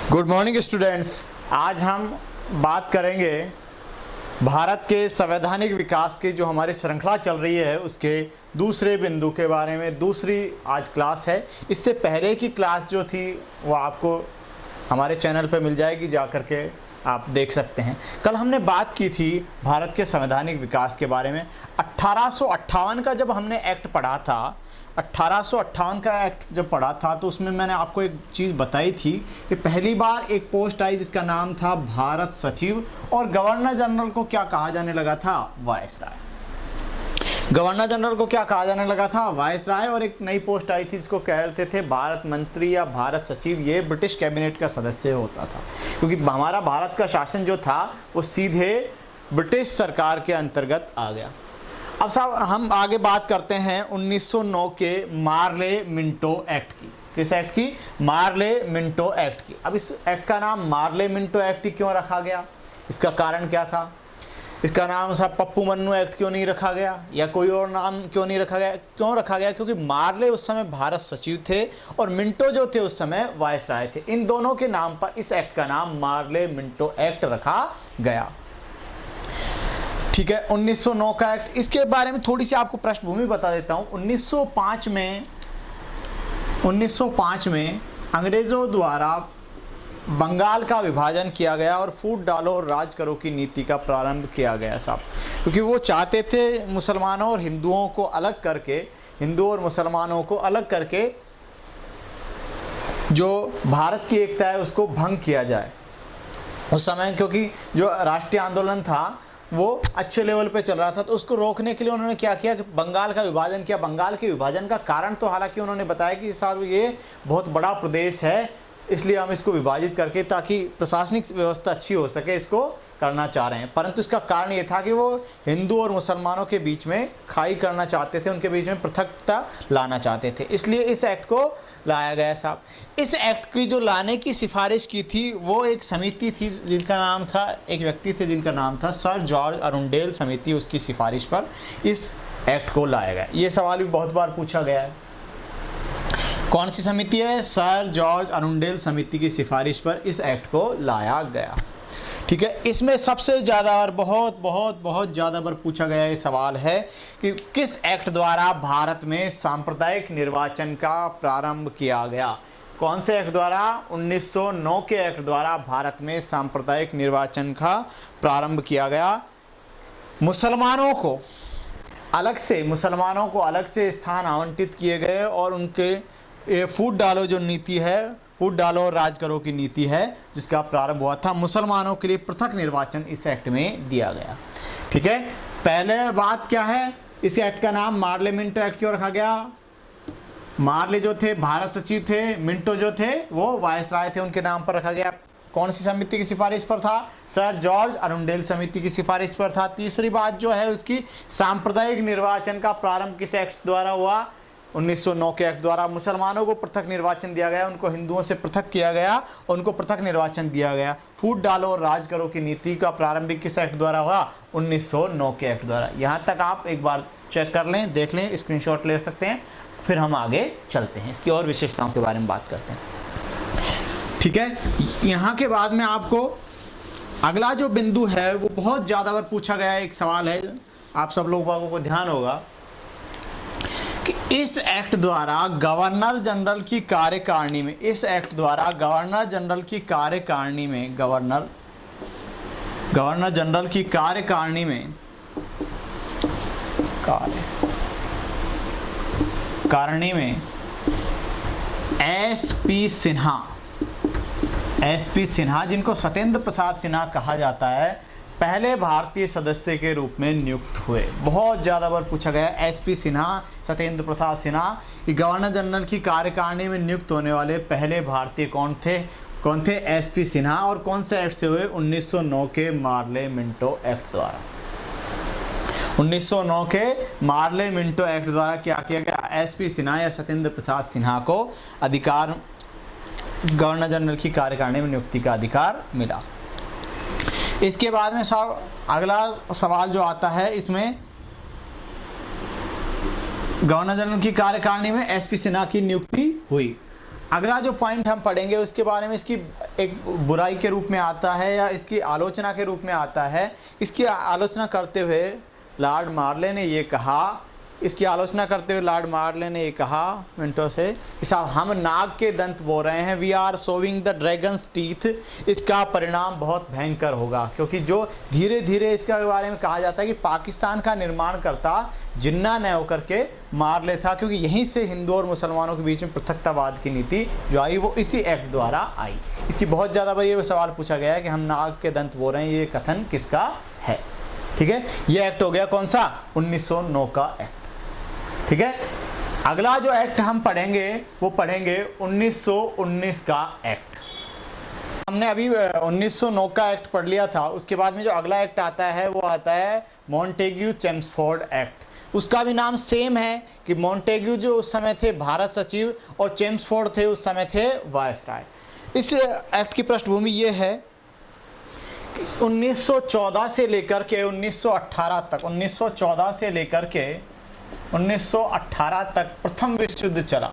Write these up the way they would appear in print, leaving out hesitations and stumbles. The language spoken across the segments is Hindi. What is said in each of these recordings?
Good morning students. आज हम बात करेंगे भारत के संवैधानिक विकास की जो हमारी श्रृंखला चल रही है उसके दूसरे बिंदु के बारे में। दूसरी आज क्लास है। इससे पहले की क्लास जो थी वो आपको हमारे चैनल पर मिल जाएगी, जा कर के आप देख सकते हैं। कल हमने बात की थी भारत के संवैधानिक विकास के बारे में। 1858 का जब हमने एक्ट पढ़ा था, 1858 का एक्ट जब पढ़ा था तो उसमें मैंने आपको एक चीज़ बताई थी कि पहली बार एक पोस्ट आई जिसका नाम था भारत सचिव, और गवर्नर जनरल को क्या कहा जाने लगा था? वायसराय। गवर्नर जनरल को क्या कहा जाने लगा था? वायसराय। और एक नई पोस्ट आई थी जिसको कहते थे भारत मंत्री या भारत सचिव। ये ब्रिटिश कैबिनेट का सदस्य होता था, क्योंकि हमारा भारत का शासन जो था वो सीधे ब्रिटिश सरकार के अंतर्गत आ गया। अब साहब हम आगे बात करते हैं 1909 के मार्ले मिंटो एक्ट की। किस एक्ट की? मार्ले मिंटो एक्ट की। अब इस एक्ट का नाम मार्ले मिंटो एक्ट क्यों रखा गया? इसका कारण क्या था? इसका नाम साहब पप्पू मन्नू एक्ट क्यों नहीं रखा गया, या कोई और नाम क्यों नहीं रखा गया? क्यों रखा गया? क्योंकि मार्ले उस समय भारत सचिव थे और मिंटो जो थे उस समय वायसराय थे। इन दोनों के नाम पर इस एक्ट का नाम मार्ले मिंटो एक्ट रखा गया। ठीक है, 1909 का एक्ट। इसके बारे में थोड़ी सी आपको पृष्ठभूमि बता देता हूं। 1905 में अंग्रेजों द्वारा बंगाल का विभाजन किया गया और फूट डालो और राज करो की नीति का प्रारंभ किया गया साहब, क्योंकि वो चाहते थे मुसलमानों और हिंदुओं को अलग करके, हिंदू और मुसलमानों को अलग करके जो भारत की एकता है उसको भंग किया जाए उस समय। क्योंकि जो राष्ट्रीय आंदोलन था वो अच्छे लेवल पे चल रहा था, तो उसको रोकने के लिए उन्होंने क्या किया कि बंगाल का विभाजन किया। बंगाल के विभाजन का कारण तो हालांकि उन्होंने बताया कि साहब ये बहुत बड़ा प्रदेश है, इसलिए हम इसको विभाजित करके ताकि प्रशासनिक व्यवस्था अच्छी हो सके इसको करना चाह रहे हैं। परंतु इसका कारण ये था कि वो हिंदू और मुसलमानों के बीच में खाई करना चाहते थे, उनके बीच में पृथकता लाना चाहते थे, इसलिए इस एक्ट को लाया गया साहब। इस एक्ट की जो लाने की सिफारिश की थी वो एक समिति थी जिनका नाम था, एक व्यक्ति थे जिनका नाम था सर जॉर्ज अरुंडेल समिति। उसकी सिफारिश पर इस एक्ट को लाया गया। ये सवाल भी बहुत बार पूछा गया है। कौन सी समिति है? सर जॉर्ज अरुंडेल समिति की सिफारिश पर इस एक्ट को लाया गया। ठीक है, इसमें सबसे ज़्यादा और बहुत ज़्यादा बार पूछा गया ये सवाल है कि किस एक्ट द्वारा भारत में सांप्रदायिक निर्वाचन का प्रारंभ किया गया? कौन से एक्ट द्वारा? 1909 के एक्ट द्वारा भारत में सांप्रदायिक निर्वाचन का प्रारंभ किया गया। मुसलमानों को अलग से स्थान आवंटित किए गए और उनके ये फूट डालो जो नीति है, फूट डालो और राज करो की नीति है जिसका प्रारंभ हुआ था, मुसलमानों के लिए पृथक निर्वाचन इस एक्ट में दिया गया। ठीक है, पहले बात क्या है? इस एक्ट का नाम मार्ले मिंटो एक्ट क्यों रखा गया? मार्ले जो थे भारत सचिव थे, मिंटो जो थे वो वायसराय थे, उनके नाम पर रखा गया। कौन सी समिति की सिफारिश पर था? सर जॉर्ज अरुंडेल समिति की सिफारिश पर था। तीसरी बात जो है उसकी, सांप्रदायिक निर्वाचन का प्रारंभ किस एक्ट द्वारा हुआ? 1909 के एक्ट द्वारा। मुसलमानों को पृथक निर्वाचन दिया गया, उनको हिंदुओं से पृथक किया गया, उनको पृथक निर्वाचन दिया गया। फूट डालो और राज करो की नीति का प्रारंभिक किस एक्ट द्वारा हुआ? 1909 के एक्ट द्वारा। यहाँ तक आप एक बार चेक कर लें, देख लें, स्क्रीनशॉट ले सकते हैं। फिर हम आगे चलते हैं, इसकी और विशेषताओं के बारे में बात करते हैं। ठीक है, यहाँ के बाद में आपको अगला जो बिंदु है वो बहुत ज़्यादा बार पूछा गया एक सवाल है, आप सब लोगों को ध्यान होगा कि इस एक्ट द्वारा गवर्नर जनरल की कार्यकारिणी में, इस एक्ट द्वारा गवर्नर जनरल की कार्यकारिणी में, गवर्नर जनरल की कार्यकारिणी में एसपी सिन्हा, जिनको सत्येंद्र प्रसाद सिन्हा कहा जाता है, पहले भारतीय सदस्य के रूप में नियुक्त हुए। बहुत ज़्यादा बार पूछा गया एसपी सिन्हा, सत्येंद्र प्रसाद सिन्हा, कि गवर्नर जनरल की कार्यकारिणी में नियुक्त होने वाले पहले भारतीय कौन थे? एसपी सिन्हा। और कौन से एक्ट से हुए? 1909 के मार्ले मिंटो एक्ट द्वारा। 1909 के मार्ले मिंटो एक्ट द्वारा क्या किया गया? एसपी सिन्हा या सत्येंद्र प्रसाद सिन्हा को अधिकार, गवर्नर जनरल की कार्यकारिणी में नियुक्ति का अधिकार मिला। इसके बाद में साहब अगला सवाल जो आता है, इसमें गवर्नर जनरल की कार्यकारिणी में एसपी सिन्हा की नियुक्ति हुई। अगला जो पॉइंट हम पढ़ेंगे उसके बारे में, इसकी एक बुराई के रूप में आता है या इसकी आलोचना के रूप में आता है। इसकी आलोचना करते हुए लॉर्ड मार्ले ने ये कहा, मिनटों से, साहब हम नाग के दंत बो रहे हैं, we are sowing the dragon's teeth, इसका परिणाम बहुत भयंकर होगा। क्योंकि जो धीरे धीरे इसके बारे में कहा जाता है कि पाकिस्तान का निर्माणकर्ता जिन्ना न होकर के मार्ले था, क्योंकि यहीं से हिंदू और मुसलमानों के बीच में पृथकतावाद की नीति जो आई वो इसी एक्ट द्वारा आई। इसकी बहुत ज़्यादा बार ये सवाल पूछा गया है कि हम नाग के दंत बो रहे हैं, ये कथन किसका है। ठीक है, ये एक्ट हो गया कौन सा, 1909 का एक्ट। ठीक है, अगला जो एक्ट हम पढ़ेंगे वो पढ़ेंगे 1919 का एक्ट। हमने अभी 1909 का एक्ट पढ़ लिया था, उसके बाद में जो अगला एक्ट आता है वो आता है मॉन्टेग्यू चेम्सफोर्ड एक्ट। उसका भी नाम सेम है कि मॉन्टेग्यू जो उस समय थे भारत सचिव और चेम्सफोर्ड थे उस समय थे वायसराय। इस एक्ट की पृष्ठभूमि ये है कि 1914 से लेकर के 1918 तक, 1914 से लेकर के 1918 तक प्रथम विश्व युद्ध चला।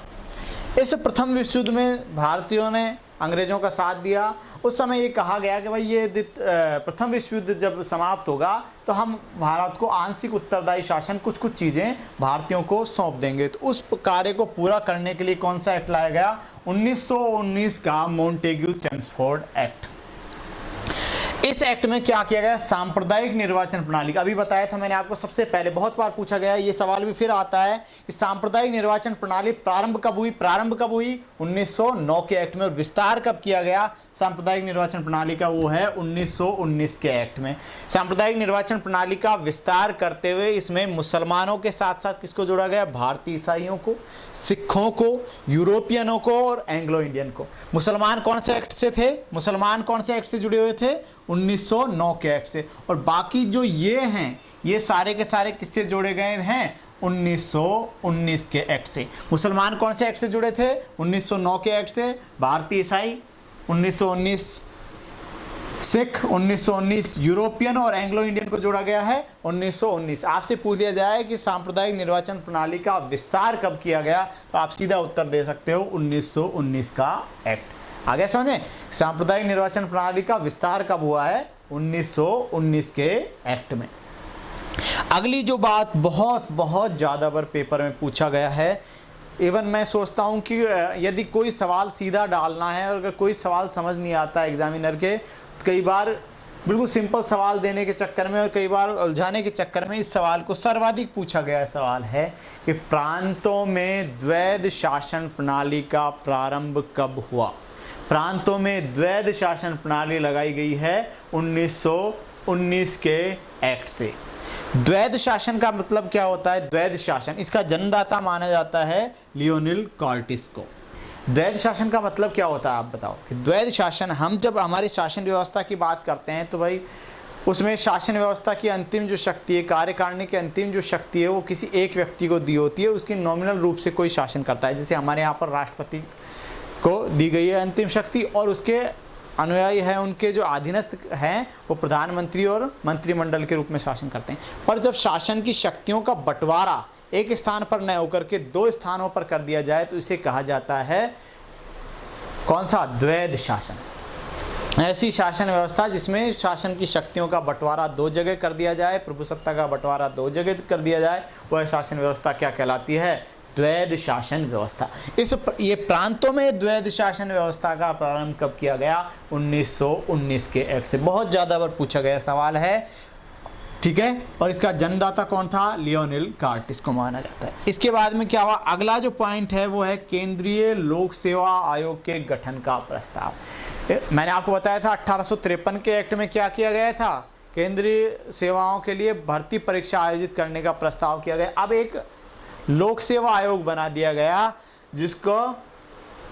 इस प्रथम विश्व युद्ध में भारतीयों ने अंग्रेजों का साथ दिया। उस समय ये कहा गया कि भाई ये प्रथम विश्व युद्ध जब समाप्त होगा तो हम भारत को आंशिक उत्तरदायी शासन कुछ चीज़ें भारतीयों को सौंप देंगे। तो उस कार्य को पूरा करने के लिए कौन सा एक्ट लाया गया, 1919 का मॉन्टेग्यू चेम्सफोर्ड एक्ट। इस एक्ट में क्या किया गया, सांप्रदायिक निर्वाचन प्रणाली का, अभी बताया था मैंने आपको सबसे पहले, बहुत बार पूछा गया ये सवाल भी फिर आता है कि सांप्रदायिक निर्वाचन प्रणाली प्रारंभ कब हुई, 1909 के एक्ट में, और विस्तार कब किया गया सांप्रदायिक निर्वाचन प्रणाली का, वो है 1919 के एक्ट में। सांप्रदायिक निर्वाचन प्रणाली का विस्तार करते हुए इसमें मुसलमानों के साथ साथ किसको जोड़ा गया, भारतीय ईसाइयों को, सिखों को, यूरोपियनों को और एंग्लो इंडियन को। मुसलमान कौन से एक्ट से थे, मुसलमान कौन से एक्ट से जुड़े हुए थे, 1909 के एक्ट से। और बाकी जो ये हैं ये सारे के सारे किससे जोड़े गए हैं, 1919 के एक्ट से। मुसलमान कौन से एक्ट से जुड़े थे, 1909 के एक्ट से, भारतीय ईसाई 1919, सिख 1919, यूरोपियन और एंग्लो इंडियन को जोड़ा गया है 1919। आपसे पूछ लिया जाए कि सांप्रदायिक निर्वाचन प्रणाली का विस्तार कब किया गया, तो आप सीधा उत्तर दे सकते हो 1919 का एक्ट। आगे समझें, सांप्रदायिक निर्वाचन प्रणाली का विस्तार कब हुआ है, 1919 के एक्ट में। अगली जो बात बहुत ज़्यादा बार पेपर में पूछा गया है, इवन मैं सोचता हूं कि यदि कोई सवाल सीधा डालना है और अगर कोई सवाल समझ नहीं आता एग्जामिनर के, तो कई बार बिल्कुल सिंपल सवाल देने के चक्कर में और कई बार उलझाने के चक्कर में इस सवाल को सर्वाधिक पूछा गया सवाल है कि प्रांतों में द्वैध शासन प्रणाली का प्रारंभ कब हुआ। प्रांतों में द्वैध शासन प्रणाली लगाई गई है 1919 के एक्ट से। द्वैध शासन का मतलब क्या होता है, द्वैध शासन, इसका जन्मदाता माना जाता है लियोनिल कॉर्टिस को। द्वैध शासन का मतलब क्या होता है आप बताओ। कि द्वैध शासन, हम जब हमारी शासन व्यवस्था की बात करते हैं तो भाई उसमें शासन व्यवस्था की अंतिम जो शक्ति है, कार्यकारिणी की अंतिम जो शक्ति है वो किसी एक व्यक्ति को दी होती है, उसकी नॉमिनल रूप से कोई शासन करता है। जैसे हमारे यहाँ पर राष्ट्रपति को दी गई है अंतिम शक्ति और उसके अनुयायी हैं, उनके जो अधीनस्थ हैं वो प्रधानमंत्री और मंत्रिमंडल के रूप में शासन करते हैं। पर जब शासन की शक्तियों का बंटवारा एक स्थान पर न होकर के दो स्थानों पर कर दिया जाए तो इसे कहा जाता है कौन सा, द्वैध शासन। ऐसी शासन व्यवस्था जिसमें शासन की शक्तियों का बंटवारा दो जगह कर दिया जाए, प्रभुसत्ता का बंटवारा दो जगह कर दिया जाए, वह शासन व्यवस्था क्या कहलाती है, द्वैध शासन व्यवस्था। ये प्रांतों में द्वैध शासन व्यवस्था का प्रारंभ कब किया गया, 1919 के एक्ट से। बहुत ज़्यादा बार पूछा गया सवाल है, ठीक है। और इसका जन्मदाता कौन था, लियोनिल कॉर्टिस को माना जाता है। इसके बाद में क्या हुआ, अगला जो पॉइंट है वो है केंद्रीय लोक सेवा आयोग के गठन का प्रस्ताव। मैंने आपको बताया था 1853 के एक्ट में क्या किया गया था, केंद्रीय सेवाओं के लिए भर्ती परीक्षा आयोजित करने का प्रस्ताव किया गया। अब एक लोक सेवा आयोग बना दिया गया, जिसको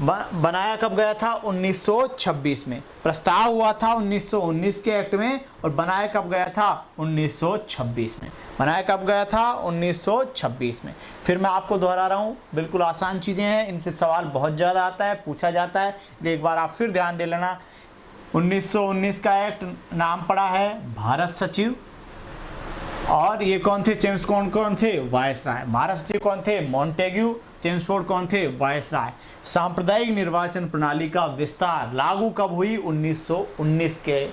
बनाया कब गया था, 1926 में। प्रस्ताव हुआ था 1919 के एक्ट में और बनाया कब गया था, 1926 में। बनाया कब गया था, 1926 में। फिर मैं आपको दोहरा रहा हूँ, बिल्कुल आसान चीज़ें हैं, इनसे सवाल बहुत ज़्यादा आता है, पूछा जाता है। एक बार आप फिर ध्यान दे लेना, 1919 का एक्ट नाम पड़ा है भारत सचिव, और ये कौन थे, चेम्स कौन थे, वायसराय। भारत सचिव कौन थे, मॉन्टेग्यू, चेम्सफोर्ड कौन थे? वायसराय। सांप्रदायिक निर्वाचन प्रणाली का विस्तार लागू कब हुई? 1919 के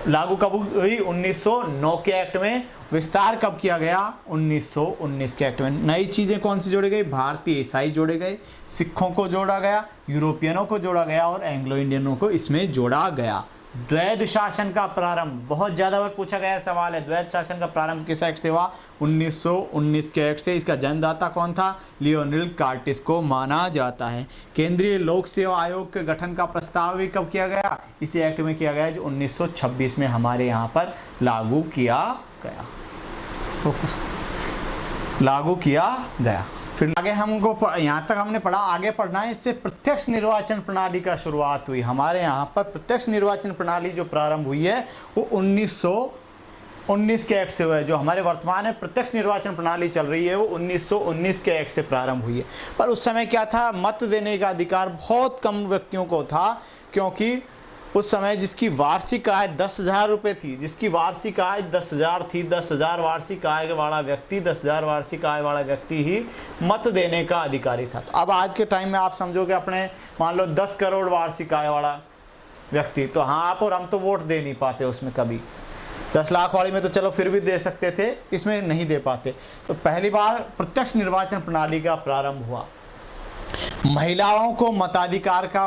लागू कब हुई? 1909 के एक्ट में। विस्तार कब किया गया? 1919 के एक्ट में। नई चीजें कौन सी जोड़ी गई? भारतीय ईसाई जोड़े गए, सिखों को जोड़ा गया, यूरोपियनों को जोड़ा गया और एंग्लो इंडियनों को इसमें जोड़ा गया। द्वैध शासन का प्रारंभ, बहुत ज्यादा बार पूछा गया सवाल है, द्वैध शासन का प्रारंभ किस एक्ट से हुआ? 1919 के एक्ट से। इसका जन्मदाता कौन था? लियोनिड कार्टिस को माना जाता है। केंद्रीय लोक सेवा आयोग के गठन का प्रस्ताव भी कब किया गया? इसी एक्ट में किया गया, जो 1926 में हमारे यहाँ पर लागू किया गया। फिर आगे हमको यहाँ तक हमने पढ़ा, आगे पढ़ना है। इससे प्रत्यक्ष निर्वाचन प्रणाली का शुरुआत हुई। हमारे यहाँ पर प्रत्यक्ष निर्वाचन प्रणाली जो प्रारंभ हुई है वो 1919 के एक्ट से हुआ है। जो हमारे वर्तमान में प्रत्यक्ष निर्वाचन प्रणाली चल रही है वो 1919 के एक्ट से प्रारंभ हुई है। पर उस समय क्या था? मत देने का अधिकार बहुत कम व्यक्तियों को था, क्योंकि उस समय जिसकी वार्षिक आय 10,000 रुपये थी, जिसकी वार्षिक आय 10,000 थी, 10,000 वार्षिक आय वाला व्यक्ति, 10,000 वार्षिक आय वाला व्यक्ति ही मत देने का अधिकारी था। तो अब आज के टाइम में आप समझोगे अपने मान लो 10 करोड़ वार्षिक आय वाला व्यक्ति, तो हाँ आप और हम तो वोट दे नहीं पाते उसमें कभी। 10 लाख वाली में तो चलो फिर भी दे सकते थे, इसमें नहीं दे पाते। तो पहली बार प्रत्यक्ष निर्वाचन प्रणाली का प्रारंभ हुआ। महिलाओं को मताधिकार का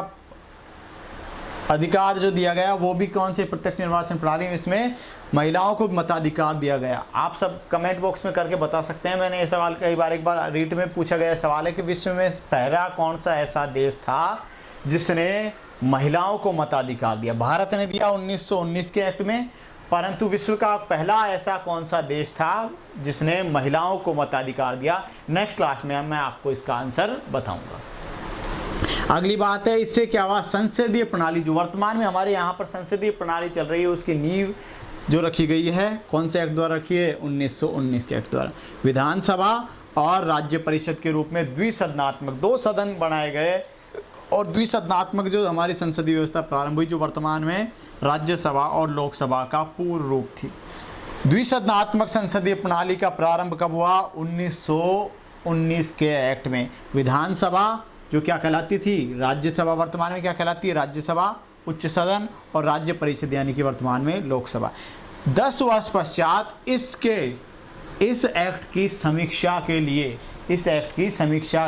अधिकार जो दिया गया वो भी कौन से? प्रत्यक्ष निर्वाचन प्रणाली में। इसमें महिलाओं को मताधिकार दिया गया। आप सब कमेंट बॉक्स में करके बता सकते हैं। मैंने ये सवाल कई बार, एक बार रीट में पूछा गया सवाल है कि विश्व में पहला कौन सा ऐसा देश था जिसने महिलाओं को मताधिकार दिया? भारत ने दिया 1919 के एक्ट में, परंतु विश्व का पहला ऐसा कौन सा देश था जिसने महिलाओं को मताधिकार दिया? नेक्स्ट क्लास में मैं आपको इसका आंसर बताऊंगा। अगली बात है, इससे क्या हुआ? संसदीय प्रणाली जो वर्तमान में हमारे यहाँ पर संसदीय प्रणाली चल रही है उसकी नींव जो रखी गई है कौन से एक्ट द्वारा रखी है? 1919 के एक्ट द्वारा। विधानसभा और राज्य परिषद के रूप में द्विसदनात्मक 2 सदन बनाए गए और द्विसदनात्मक जो हमारी संसदीय व्यवस्था प्रारंभ हुई, जो वर्तमान में राज्यसभा और लोकसभा का पूर्ण रूप थी। द्विसदनात्मक संसदीय प्रणाली का प्रारंभ कब हुआ? 1919 के एक्ट में। विधानसभा जो क्या कहलाती थी? राज्यसभा, वर्तमान में क्या कहलाती है? राज्यसभा, उच्च सदन और राज्य परिषद यानी कि वर्तमान में लोकसभा। 10 वर्ष पश्चात इस एक्ट की समीक्षा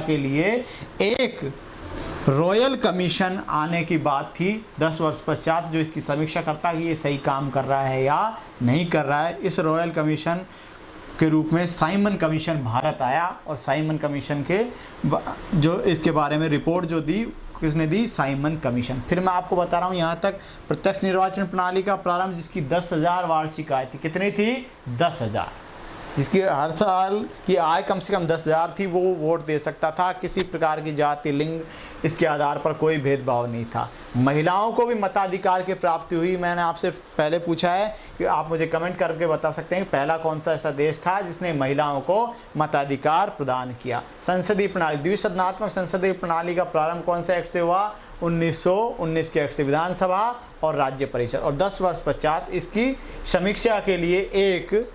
के लिए एक रॉयल कमीशन आने की बात थी। 10 वर्ष पश्चात जो इसकी समीक्षा करता है कि ये सही काम कर रहा है या नहीं कर रहा है। इस रॉयल कमीशन के रूप में साइमन कमीशन भारत आया और साइमन कमीशन के जो इसके बारे में रिपोर्ट जो दी, किसने दी? Simon commission. फिर मैं आपको बता रहा हूँ यहाँ तक प्रत्यक्ष निर्वाचन प्रणाली का प्रारंभ जिसकी 10,000 वार्षिक आय थी। कितनी थी? 10,000। जिसकी हर साल की आय कम से कम 10,000 थी, वो वोट दे सकता था। किसी प्रकार की जाति, लिंग इसके आधार पर कोई भेदभाव नहीं था। महिलाओं को भी मताधिकार की प्राप्ति हुई। मैंने आपसे पहले पूछा है कि आप मुझे कमेंट करके बता सकते हैं कि पहला कौन सा ऐसा देश था जिसने महिलाओं को मताधिकार प्रदान किया। संसदीय प्रणाली, द्विसदनात्मक संसदीय प्रणाली का प्रारंभ कौन से एक्ट से हुआ? 1919 के एक्ट से। विधानसभा और राज्य परिषद। और 10 वर्ष पश्चात इसकी समीक्षा के लिए एक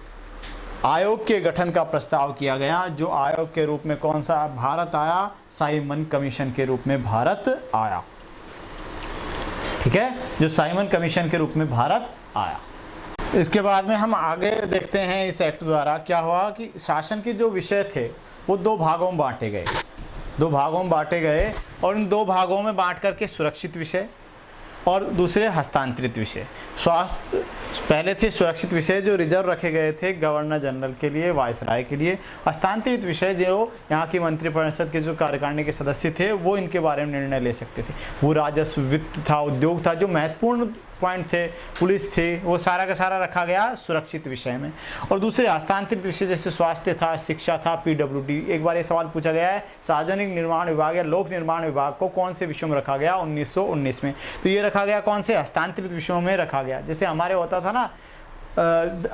आयोग के गठन का प्रस्ताव किया गया, जो आयोग के रूप में कौन सा? भारत आया। साइमन कमीशन के रूप में भारत आया। ठीक है, जो साइमन कमीशन के रूप में भारत आया। इसके बाद में हम आगे देखते हैं इस एक्ट द्वारा क्या हुआ कि शासन के जो विषय थे वो 2 भागों में बांटे गए और इन 2 भागों में बांट करके सुरक्षित विषय और दूसरे हस्तांतरित विषय। स्वास्थ्य पहले थे सुरक्षित विषय जो रिजर्व रखे गए थे गवर्नर जनरल के लिए, वायसराय के लिए। हस्तांतरित विषय जो यहाँ की मंत्रिपरिषद के जो कार्यकारिणी के सदस्य थे वो इनके बारे में निर्णय ले सकते थे। वो राजस्व, वित्त था, उद्योग था, जो महत्वपूर्ण पॉइंट थे, पुलिस थे, वो सारा का सारा रखा गया सुरक्षित विषय में। और दूसरे हस्तांतरित विषय जैसे स्वास्थ्य था, शिक्षा था, PWD। एक बार ये सवाल पूछा गया है, सार्वजनिक निर्माण विभाग या लोक निर्माण विभाग को कौन से विषयों में रखा गया? 1919 में। तो ये रखा गया कौन से? हस्तांतरित विषयों में रखा गया। जैसे हमारे होता था ना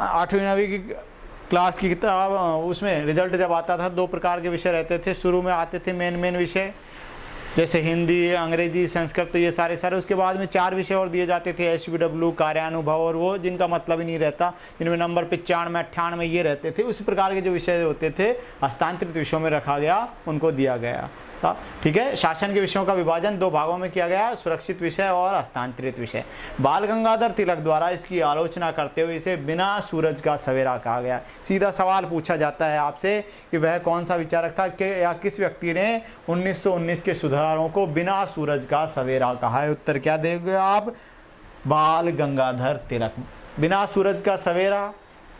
8वीं 9वीं की क्लास की किताब, उसमें रिजल्ट जब आता था 2 प्रकार के विषय रहते थे। शुरू में आते थे मेन विषय जैसे हिंदी, अंग्रेजी, संस्कृत, तो ये सारे उसके बाद में 4 विषय और दिए जाते थे, SBW, कार्यानुभव और वो जिनका मतलब ही नहीं रहता, जिनमें नंबर 95, 98 ये रहते थे। उसी प्रकार के जो विषय होते थे हस्तांतरित विषयों में रखा गया, उनको दिया गया। ठीक है। शासन के विषयों का विभाजन 2 भागों में किया गया, सुरक्षित विषय और हस्तांतरित विषय। बाल गंगाधर तिलक द्वारा इसकी आलोचना करते हुए इसे बिना सूरज का सवेरा कहा गया। सीधा सवाल पूछा जाता है आपसे कि वह कौन सा विचारक था कि या किस व्यक्ति ने 1919 के सुधारों को बिना सूरज का सवेरा कहा है। उत्तर क्या देंगे आप? बाल गंगाधर तिलक। बिना सूरज का सवेरा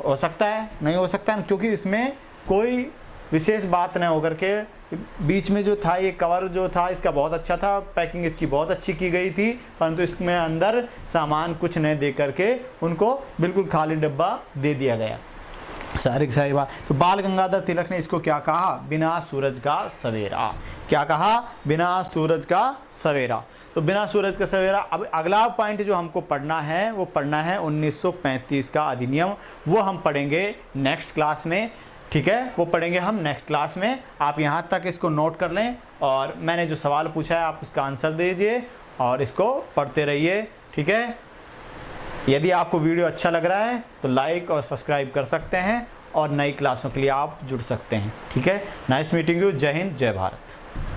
हो सकता है? नहीं हो सकता है, क्योंकि इसमें कोई विशेष बात न होकर के बीच में जो था ये कवर जो था इसका बहुत अच्छा था, पैकिंग इसकी बहुत अच्छी की गई थी, परंतु इसमें अंदर सामान कुछ नहीं दे करके उनको बिल्कुल खाली डब्बा दे दिया गया। सारी की सारी बात। तो बाल गंगाधर तिलक ने इसको क्या कहा? बिना सूरज का सवेरा। क्या कहा? बिना सूरज का सवेरा। तो बिना सूरज का सवेरा। अब अगला पॉइंट जो हमको पढ़ना है वो पढ़ना है 1935 का अधिनियम। वो हम पढ़ेंगे नेक्स्ट क्लास में, ठीक है, वो पढ़ेंगे हम नेक्स्ट क्लास में। आप यहाँ तक इसको नोट कर लें और मैंने जो सवाल पूछा है आप उसका आंसर दे दीजिए और इसको पढ़ते रहिए, ठीक है। यदि आपको वीडियो अच्छा लग रहा है तो लाइक और सब्सक्राइब कर सकते हैं और नई क्लासों के लिए आप जुड़ सकते हैं, ठीक है। Nice meeting you. जय हिंद, जय भारत।